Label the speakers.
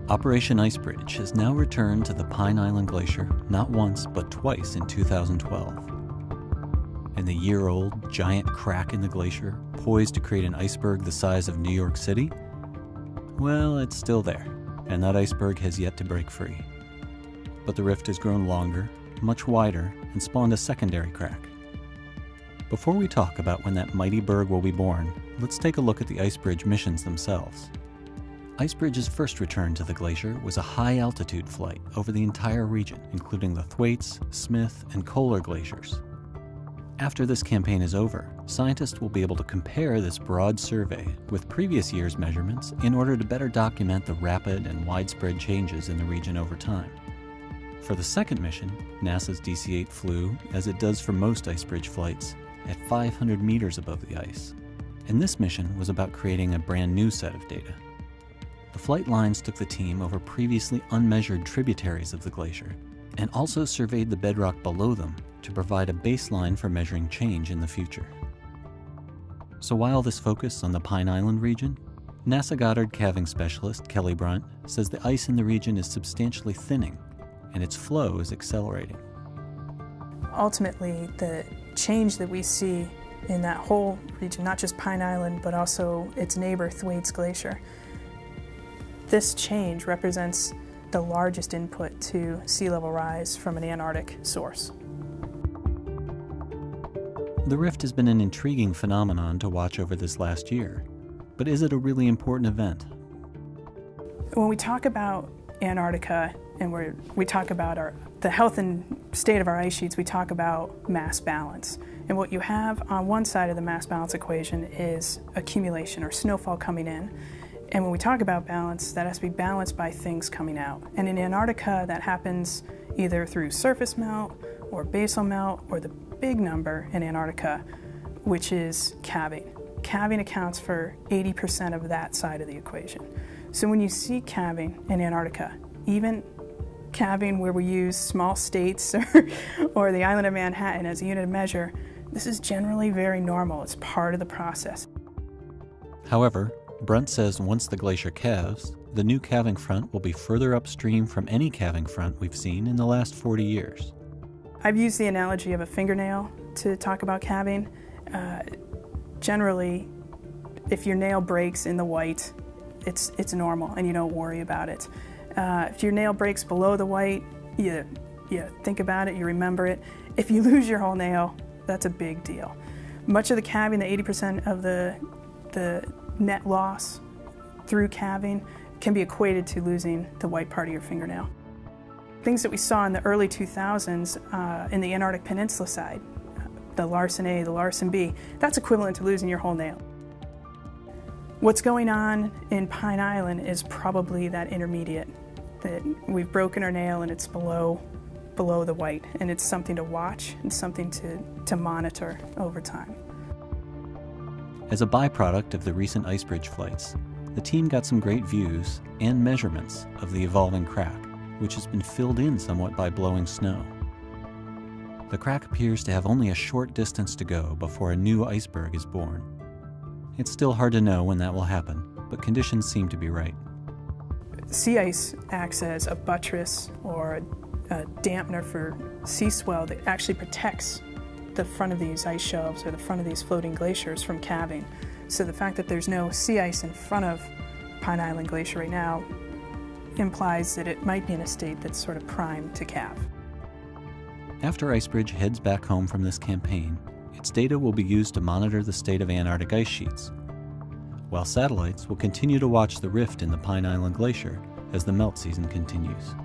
Speaker 1: Operation Icebridge has now returned to the Pine Island Glacier not once but twice in 2012. And the year-old giant crack in the glacier, poised to create an iceberg the size of New York City, well, it's still there, and that iceberg has yet to break free. But the rift has grown longer, much wider, and spawned a secondary crack. Before we talk about when that mighty berg will be born, let's take a look at the Icebridge missions themselves. Icebridge's first return to the glacier was a high-altitude flight over the entire region, including the Thwaites, Smith, and Kohler glaciers. After this campaign is over, scientists will be able to compare this broad survey with previous year's measurements in order to better document the rapid and widespread changes in the region over time. For the second mission, NASA's DC-8 flew, as it does for most Icebridge flights, at 500 meters above the ice. And this mission was about creating a brand new set of data. The flight lines took the team over previously unmeasured tributaries of the glacier and also surveyed the bedrock below them to provide a baseline for measuring change in the future. So while this focus on the Pine Island region, NASA Goddard calving specialist Kelly Brunt says the ice in the region is substantially thinning and its flow is accelerating.
Speaker 2: Ultimately, the change that we see in that whole region, not just Pine Island, but also its neighbor Thwaites Glacier, this change represents the largest input to sea level rise from an Antarctic source.
Speaker 1: The rift has been an intriguing phenomenon to watch over this last year, but is it a really important event?
Speaker 2: When we talk about Antarctica and we talk about the health and state of our ice sheets, we talk about mass balance. And what you have on one side of the mass balance equation is accumulation or snowfall coming in. And when we talk about balance, that has to be balanced by things coming out. And in Antarctica, that happens either through surface melt or basal melt, or the big number in Antarctica, which is calving. Calving accounts for 80% of that side of the equation. So when you see calving in Antarctica, even calving where we use small states or the island of Manhattan as a unit of measure, this is generally very normal. It's part of the process.
Speaker 1: However, Brunt says once the glacier calves, the new calving front will be further upstream from any calving front we've seen in the last 40 years.
Speaker 2: I've used the analogy of a fingernail to talk about calving. Generally, if your nail breaks in the white, it's normal and you don't worry about it. If your nail breaks below the white, you think about it, you remember it. If you lose your whole nail, that's a big deal. Much of the calving, the 80% of the net loss through calving, can be equated to losing the white part of your fingernail. Things that we saw in the early 2000s in the Antarctic Peninsula side, the Larsen A, the Larsen B, that's equivalent to losing your whole nail. What's going on in Pine Island is probably that intermediate, that we've broken our nail and it's below the white, and it's something to watch and something to monitor over time.
Speaker 1: As a byproduct of the recent Icebridge flights, the team got some great views and measurements of the evolving crack, which has been filled in somewhat by blowing snow. The crack appears to have only a short distance to go before a new iceberg is born. It's still hard to know when that will happen, but conditions seem to be right.
Speaker 2: Sea ice acts as a buttress or a dampener for sea swell that actually protects the front of these ice shelves or the front of these floating glaciers from calving. So the fact that there's no sea ice in front of Pine Island Glacier right now implies that it might be in a state that's sort of primed to calve.
Speaker 1: After Icebridge heads back home from this campaign, its data will be used to monitor the state of Antarctic ice sheets, while satellites will continue to watch the rift in the Pine Island Glacier as the melt season continues.